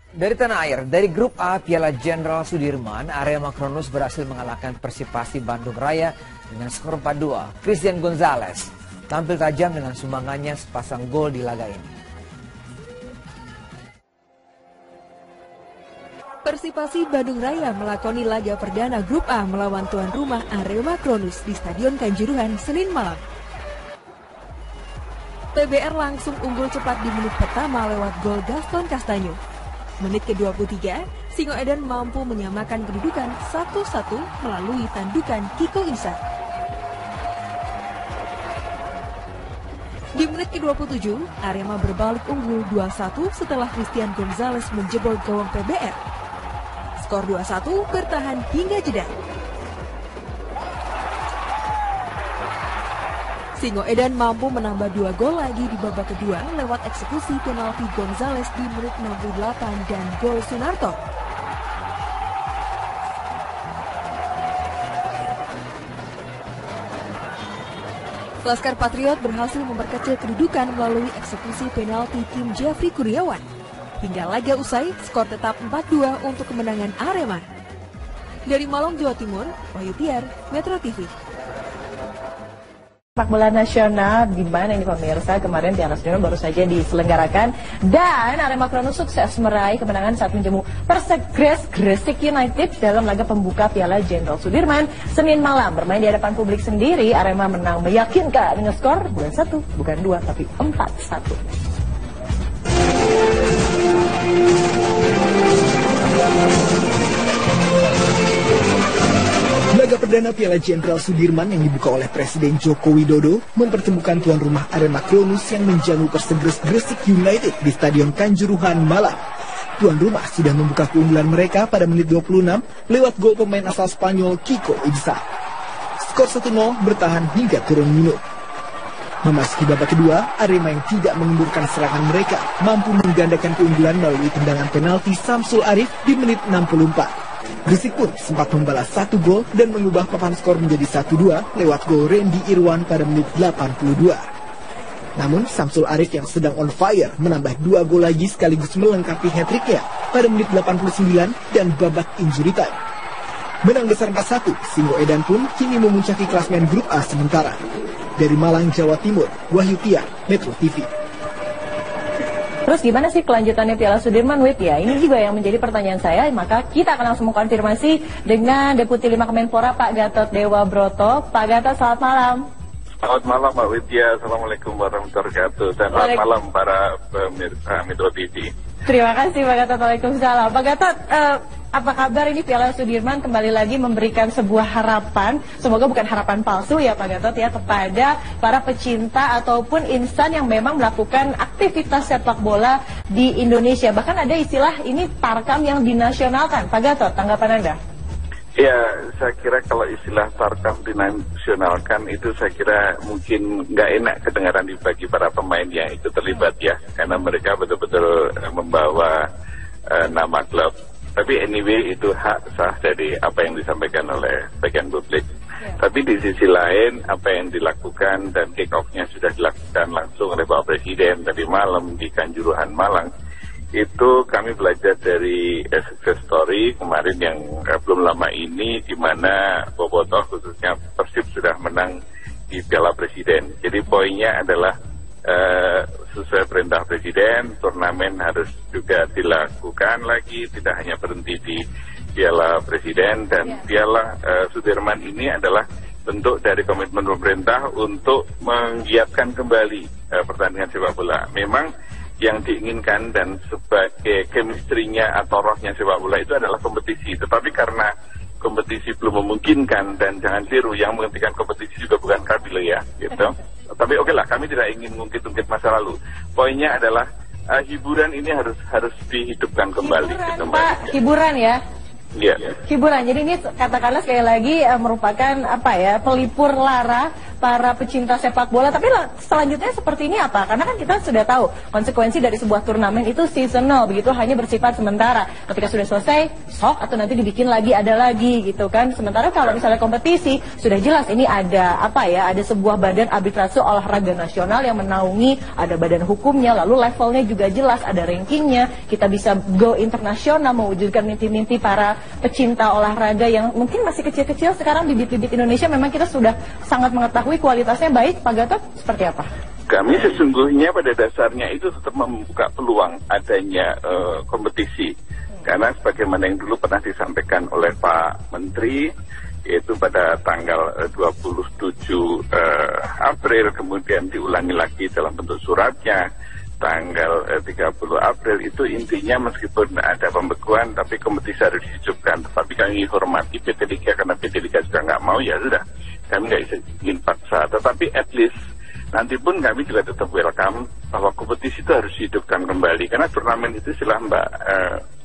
Dari tanah air, dari grup A Piala Jenderal Sudirman, Arema Kronus berhasil mengalahkan Persipasi Bandung Raya dengan skor 4-2. Christian Gonzalez tampil tajam dengan sumbangannya sepasang gol di laga ini. Persipasi Bandung Raya melakoni laga perdana grup A melawan tuan rumah Arema Kronus di Stadion Kanjuruhan Senin malam. PBR langsung unggul cepat di menit pertama lewat gol Gaston Castanyo. Menit ke-23, Singo Edan mampu menyamakan kedudukan 1-1 melalui tandukan Kiko Isa. Di menit ke-27, Arema berbalik unggul 2-1 setelah Christian Gonzalez menjebol gawang PBR. Skor 2-1 bertahan hingga jeda. Singo Edan mampu menambah 2 gol lagi di babak kedua lewat eksekusi penalti Gonzalez di menit 68 dan gol Sunarto. Laskar Patriot berhasil memperkecil kedudukan melalui eksekusi penalti tim Jeffrey Kurniawan. Hingga laga usai, skor tetap 4-2 untuk kemenangan Arema. Dari Malang, Jawa Timur, Wahyu Tiar, Metro TV. Sepak bola nasional di mana ini pemirsa, kemarin Piala Sudirman baru saja diselenggarakan dan Arema Kronus sukses meraih kemenangan saat menjamu Persegres Gresik United dalam laga pembuka Piala Jenderal Sudirman Senin malam. Bermain di hadapan publik sendiri, Arema menang meyakinkan dengan skor bukan 1, bukan 2, tapi 4-1. Laga perdana Piala Jenderal Sudirman yang dibuka oleh Presiden Joko Widodo mempertemukan tuan rumah Arema Kronus yang menjamu Persegres Gresik United di Stadion Kanjuruhan Malang. Tuan rumah sudah membuka keunggulan mereka pada menit 26 lewat gol pemain asal Spanyol Kiko Isa. Skor 1-0 bertahan hingga turun minut. Memasuki babak kedua, Arema yang tidak mengendurkan serangan mereka mampu menggandakan keunggulan melalui tendangan penalti Samsul Arif di menit 64. Gresik pun sempat membalas 1 gol dan mengubah papan skor menjadi 1-2 lewat gol Randy Irwan pada menit 82. Namun Samsul Arif yang sedang on fire menambah 2 gol lagi sekaligus melengkapi hat-tricknya pada menit 89 dan babak injury time. Menang besar 4-1, Singo Edan pun kini memuncaki klasemen grup A sementara. Dari Malang, Jawa Timur, Wahyu Tiar, Metro TV. Terus gimana sih kelanjutannya Piala Sudirman, Wit? Ya, ini juga yang menjadi pertanyaan saya. Maka kita akan langsung mengkonfirmasi dengan Deputi 5 Kemenpora, Pak Gatot Dewa Broto. Pak Gatot, selamat malam. Selamat malam, Mbak Widya. Assalamualaikum warahmatullahi wabarakatuh. Dan selamat malam para pemirsa Metro TV. Terima kasih, Pak Gatot. Waalaikumsalam. Pak Gatot, apa kabar ini Piala Sudirman kembali lagi memberikan sebuah harapan, semoga bukan harapan palsu ya Pak Gatot ya, kepada para pecinta ataupun insan yang memang melakukan aktivitas sepak bola di Indonesia. Bahkan ada istilah ini tarkam yang dinasionalkan. Pak Gatot, tanggapan Anda? Ya, saya kira kalau istilah tarkam dinasionalkan itu saya kira mungkin nggak enak kedengaran bagi para pemain yang ikut terlibat ya, karena mereka betul-betul membawa nama klub. Tapi anyway itu hak sah dari apa yang disampaikan oleh bagian publik. Tapi di sisi lain apa yang dilakukan dan kick off-nya sudah dilakukan langsung oleh Bapak Presiden tadi malam di Kanjuruhan Malang. Itu kami belajar dari success story kemarin yang belum lama ini di mana Bobotoh khususnya Persib sudah menang di Piala Presiden. Jadi poinnya adalah sesuai perintah Presiden, turnamen harus juga dilakukan lagi, tidak hanya berhenti di Piala Presiden. Dan Piala Sudirman ini adalah bentuk dari komitmen pemerintah untuk menggiatkan kembali pertandingan sepak bola. Memang yang diinginkan dan sebagai chemistry-nya atau rohnya sepak bola itu adalah kompetisi. Tetapi karena kompetisi belum memungkinkan, dan jangan keliru, yang menghentikan kompetisi juga bukan kami loh ya, gitu. Tapi oke lah, kami tidak ingin mengungkit-ungkit masa lalu. Poinnya adalah hiburan ini harus dihidupkan kembali. Hiburan, Pak, hiburan ya. Iya. Hiburan. Jadi ini katakanlah sekali lagi merupakan apa ya, pelipur lara para pecinta sepak bola. Tapi selanjutnya seperti ini apa? Karena kan kita sudah tahu konsekuensi dari sebuah turnamen itu seasonal, begitu, hanya bersifat sementara. Ketika sudah selesai, sok atau nanti dibikin lagi, ada lagi gitu kan. Sementara kalau misalnya kompetisi, sudah jelas ini ada apa ya, ada sebuah badan arbitrase olahraga nasional yang menaungi, ada badan hukumnya, lalu levelnya juga jelas, ada rankingnya, kita bisa go internasional, mewujudkan mimpi-mimpi para pecinta olahraga yang mungkin masih kecil-kecil. Sekarang bibit-bibit Indonesia memang kita sudah sangat mengetahui kualitasnya baik. Pak Gatot, seperti apa? Kami sesungguhnya pada dasarnya itu tetap membuka peluang adanya kompetisi. Karena sebagaimana yang dulu pernah disampaikan oleh Pak Menteri, yaitu pada tanggal 27 April, kemudian diulangi lagi dalam bentuk suratnya tanggal 30 April, itu intinya meskipun ada pembekuan tapi kompetisi harus dihidupkan. Tapi kami hormati PT Liga, karena PT Liga juga nggak mau, ya sudah, kami nggak ingin paksa. Tetapi at least nanti pun kami juga tetap welcome bahwa kompetisi itu harus dihidupkan kembali, karena turnamen itu istilah Mbak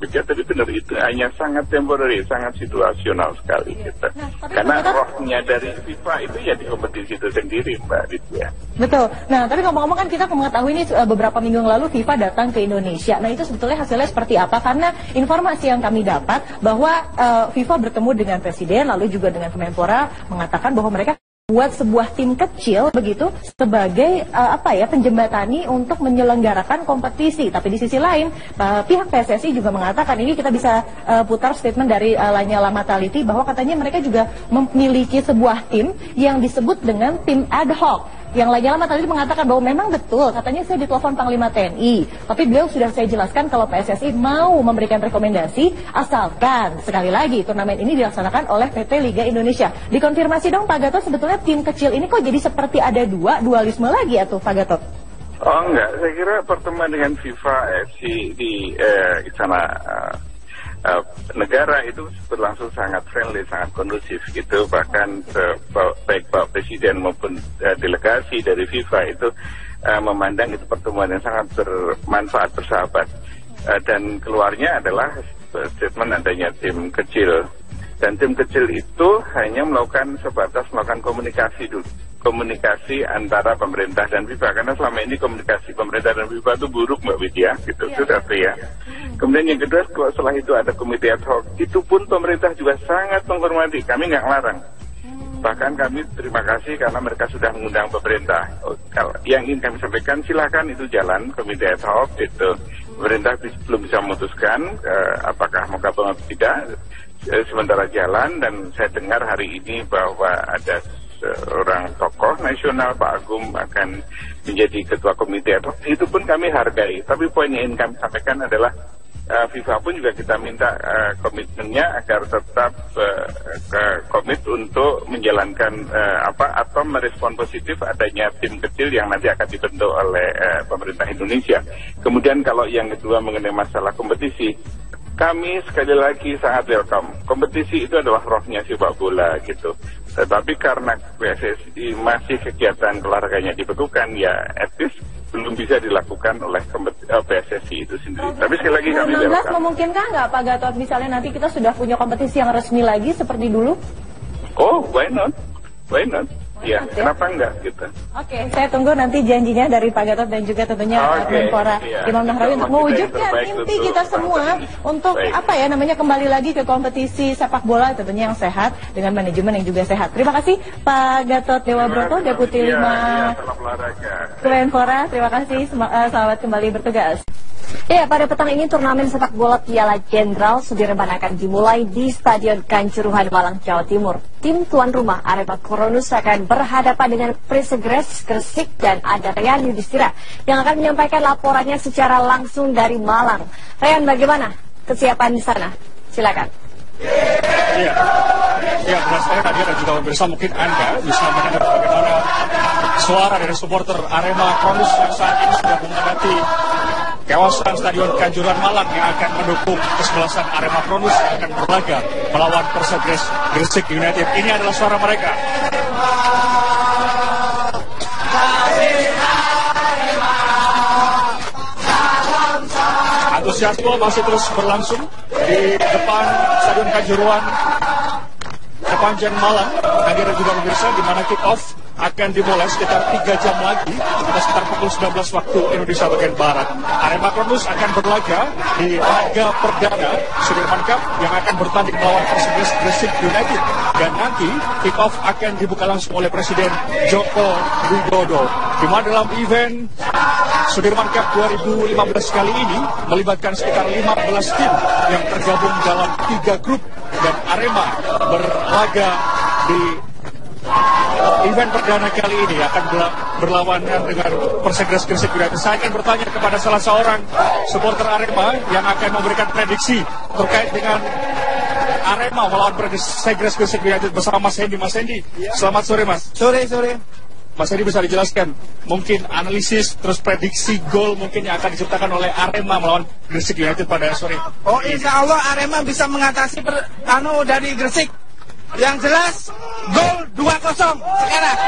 Widya tadi benar, itu hanya sangat temporary, sangat situasional sekali gitu. Karena rohnya dari FIFA itu ya di kompetisi itu sendiri, Mbak Widya. Betul. Nah, tapi ngomong-ngomong kan kita mengetahui ini beberapa minggu yang lalu FIFA datang ke Indonesia. Nah, itu sebetulnya hasilnya seperti apa? Karena informasi yang kami dapat bahwa FIFA bertemu dengan Presiden lalu juga dengan Kemenpora mengatakan bahwa mereka buat sebuah tim kecil begitu sebagai penjembatani untuk menyelenggarakan kompetisi. Tapi di sisi lain pihak PSSI juga mengatakan, ini kita bisa putar statement dari Lanyala Mataliti, bahwa katanya mereka juga memiliki sebuah tim yang disebut dengan tim ad hoc. Yang Lanyala Mataliti mengatakan bahwa memang betul, katanya saya ditelepon Panglima TNI, tapi beliau sudah saya jelaskan kalau PSSI mau memberikan rekomendasi asalkan sekali lagi turnamen ini dilaksanakan oleh PT Liga Indonesia. Dikonfirmasi dong Pak Gatot, sebetulnya tim kecil ini kok jadi seperti ada dualisme lagi atau Pak Gatot? Oh enggak, saya kira pertemuan dengan FIFA FC di istana negara itu berlangsung sangat friendly, sangat kondusif gitu. Bahkan baik Pak Presiden maupun delegasi dari FIFA itu memandang itu pertemuan yang sangat bermanfaat, bersahabat. Dan keluarnya adalah statement adanya tim kecil. Dan tim kecil itu hanya sebatas melakukan komunikasi antara pemerintah dan FIFA, karena selama ini komunikasi pemerintah dan FIFA itu buruk, Mbak Widya, gitu. Sudah ya. Kemudian yang kedua, setelah itu ada komite ad hoc, itu pun pemerintah juga sangat menghormati, kami nggak larang. Bahkan kami terima kasih karena mereka sudah mengundang pemerintah. Yang ingin kami sampaikan, silakan itu jalan komite ad hoc, itu pemerintah belum bisa memutuskan apakah mau gabung atau tidak. Sementara jalan, dan saya dengar hari ini bahwa ada seorang tokoh nasional, Pak Agung, akan menjadi ketua komite ad hoc. Itu pun kami hargai. Tapi poin yang ingin kami sampaikan adalah FIFA pun juga kita minta komitmennya agar tetap komit untuk menjalankan atau merespon positif adanya tim kecil yang nanti akan dibentuk oleh pemerintah Indonesia. Kemudian kalau yang kedua mengenai masalah kompetisi, kami sekali lagi sangat welcome. Kompetisi itu adalah rohnya sepak bola gitu. Tetapi karena PSSI masih kegiatan olahraganya dibekukan, ya etis belum bisa dilakukan oleh PSSI itu sendiri. Tapi sekali lagi kami welcome. Memungkinkah nggak Pak Gatot, misalnya nanti kita sudah punya kompetisi yang resmi lagi seperti dulu? Oh, why not? Why not? Ya, kenapa enggak gitu. Oke, saya tunggu nanti janjinya dari Pak Gatot dan juga tentunya Kemenpora Imam Nahrawi untuk mewujudkan mimpi kita semua untuk kembali lagi ke kompetisi sepak bola tentunya yang sehat dengan manajemen yang juga sehat. Terima kasih Pak Gatot Dewa Broto, Deputi 5 Kemenpora. Terima kasih, selamat kembali bertugas. Ya, pada petang ini turnamen sepak bola Piala Jenderal Sudirman akan dimulai di Stadion Kanjuruhan, Malang, Jawa Timur. Tim tuan rumah Arema Kronus akan berhadapan dengan Persegres Gresik, dan ada Rian Yudhistira yang akan menyampaikan laporannya secara langsung dari Malang. Rian, bagaimana kesiapan di sana? Silakan. Ya, benar sekali tadi dan juga pemirsa, mungkin Anda bisa mendengar bagaimana suara dari supporter Arema Kronus yang saat ini sudah memadati kawasan Stadion Kanjuruhan Malang yang akan mendukung kesebelasan Arema Kronus yang akan berlaga melawan Persegres Gresik United. Ini adalah suara mereka. Antusiasme masih terus berlangsung di depan Stadion Kanjuruhan sepanjang malam. Hadir juga pemirsa, di mana kick off akan dimulai sekitar 3 jam lagi, atau sekitar pukul 19 waktu Indonesia bagian Barat. Arema Kronus akan berlaga di laga perdana Sudirman Cup yang akan bertanding melawan Persibas Gresik United. Dan nanti kick off akan dibuka langsung oleh Presiden Joko Widodo. Di mana dalam event Sudirman Cup 2015 kali ini melibatkan sekitar 15 tim yang tergabung dalam 3 grup, dan Arema berlaga di event perdana kali ini akan berlawanan dengan Persegres Gresik United. Saya akan bertanya kepada salah seorang supporter Arema yang akan memberikan prediksi terkait dengan Arema melawan Persegres Gresik United bersama Mas Hendy. Mas Hendy, selamat sore Mas. Sore. Mas Hendy, bisa dijelaskan mungkin analisis terus prediksi gol mungkin yang akan diciptakan oleh Arema melawan Gresik United pada sore? Oh, insya Allah Arema bisa mengatasi dari Gresik. Yang jelas gol 2-0 sekarang.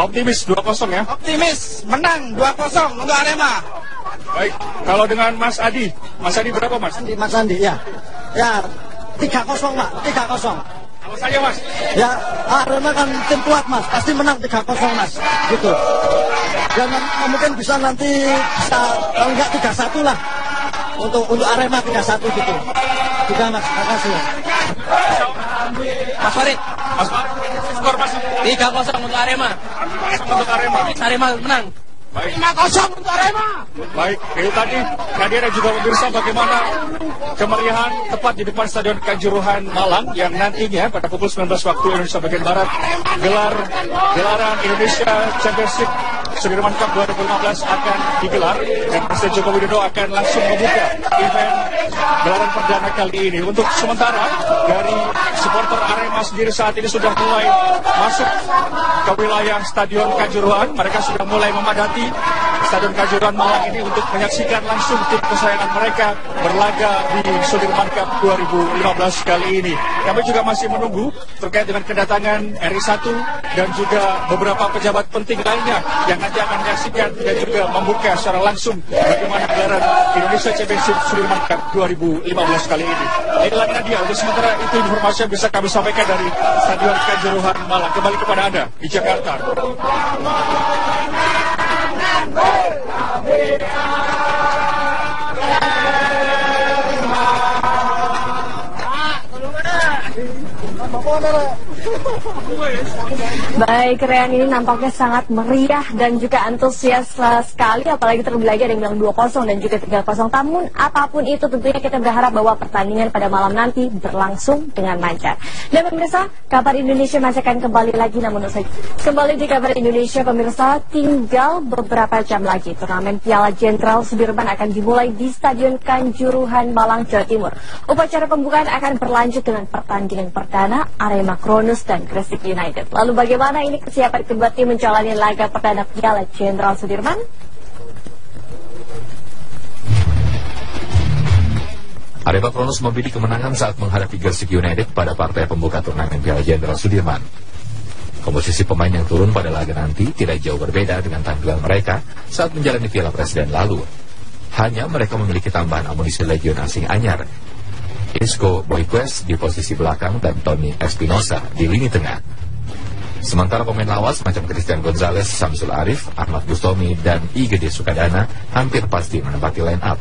Optimis 2-0 ya? Optimis menang 2-0 untuk Arema. Baik, kalau dengan Mas Adi berapa Mas? Mas Andi ya 3-0 Pak, 3-0. Kalau saya Mas? Ya Arema kan tim kuat Mas, pasti menang 3-0 Mas, gitu. Dan mungkin bisa nanti kalau enggak 3-1 lah. Untuk Arema 3-1 gitu. Juga Mas, makasih. Mas Farid, skor Mas? 3-0 untuk Arema. Arema menang. Baik. 5-0 untuk Arema. Baik, itu tadi Nadia juga pemirsa bagaimana kemeriahan tepat di depan Stadion Kanjuruhan Malang yang nantinya pada pukul 19 waktu Indonesia bagian Barat gelaran Indonesia Championship Sudirman Cup 2015 akan digelar, dan Presiden Joko Widodo akan langsung membuka event gelaran perdana kali ini. Untuk sementara dari supporter Arema sendiri saat ini sudah mulai masuk ke wilayah Stadion Kanjuruhan. Mereka sudah mulai memadati Stadion Kanjuruhan Malang ini untuk menyaksikan langsung tim kesayangan mereka berlaga di Sudirman Cup 2015 kali ini. Kami juga masih menunggu terkait dengan kedatangan RI1 dan juga beberapa pejabat penting lainnya yang nanti akan menyaksikan dan juga membuka secara langsung bagaimana gelaran Indonesia Championship Sudirman Cup 2015 kali ini. Inilah Nadia, untuk sementara itu informasi yang bisa kami sampaikan dari Stadion Kanjuruhan Malang. Kembali kepada Anda di Jakarta. Baik, Rian, ini nampaknya sangat meriah dan juga antusias sekali, apalagi terlebih lagi ada yang bilang 2-0 dan juga 3-0. Namun apapun itu tentunya kita berharap bahwa pertandingan pada malam nanti berlangsung dengan lancar. Dan pemirsa, Kabar Indonesia masih akan kembali lagi, namun usai kembali di Kabar Indonesia pemirsa, tinggal beberapa jam lagi turnamen Piala Jenderal Sudirman akan dimulai di Stadion Kanjuruhan Malang, Jawa Timur. Upacara pembukaan akan berlanjut dengan pertandingan perdana Arema Kronus dan Gresik United. Lalu bagaimana ini kesiapan kedua tim menjalani laga perdana Piala Jenderal Sudirman? Arema Kronus memiliki kemenangan saat menghadapi Gresik United pada partai pembuka turnamen Piala Jenderal Sudirman. Komposisi pemain yang turun pada laga nanti tidak jauh berbeda dengan tampilan mereka saat menjalani Piala Presiden lalu. Hanya mereka memiliki tambahan amunisi legion asing anyar. Isco Boyquest di posisi belakang dan Tony Espinosa di lini tengah. Sementara pemain lawas macam Christian Gonzalez, Samsul Arif, Ahmad Bustomi, dan Igede Sukadana hampir pasti menempati line up.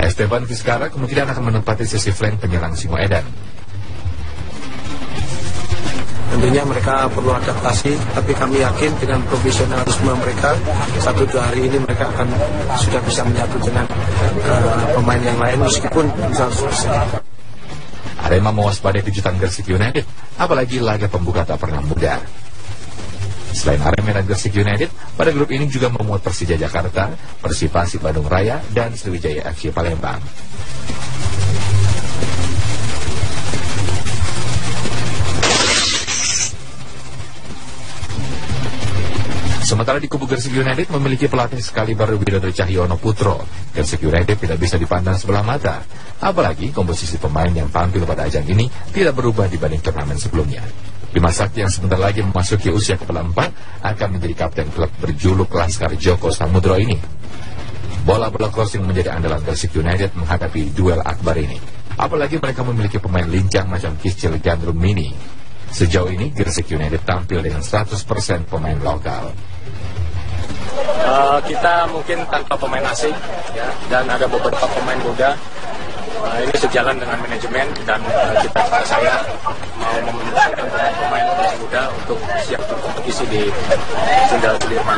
Esteban Vizcarra kemungkinan akan menempati sisi flank penyerang Singoedan. Tentunya mereka perlu adaptasi, tapi kami yakin dengan profesionalisme mereka 1-2 hari ini mereka akan sudah bisa menyatu dengan pemain yang lain meskipun bisa selesai. Arema mewaspadai kejutan Gresik United, apalagi laga pembuka tak pernah mudah. Selain Arema dan Gresik United, pada grup ini juga memuat Persija Jakarta, Persipasi Bandung Raya, dan Sriwijaya FC Palembang. Sementara di kubu Gresik United memiliki pelatih sekaliber Widodo Cahyono Putro, Gresik United tidak bisa dipandang sebelah mata. Apalagi komposisi pemain yang tampil pada ajang ini tidak berubah dibanding turnamen sebelumnya. Bima Sakti yang sebentar lagi memasuki usia kepala 4 akan menjadi kapten klub berjuluk Laskar Joko Samudro ini. Bola-bola crossing menjadi andalan Gresik United menghadapi duel akbar ini. Apalagi mereka memiliki pemain lincah macam Kiscil Gandrum Mini. Sejauh ini Gresik United tampil dengan 100% pemain lokal. Kita mungkin tanpa pemain asing ya, dan ada beberapa pemain muda. Ini sejalan dengan manajemen dan saya mau memenangkan pemain muda untuk siap berkompetisi di Jenderal Sudirman.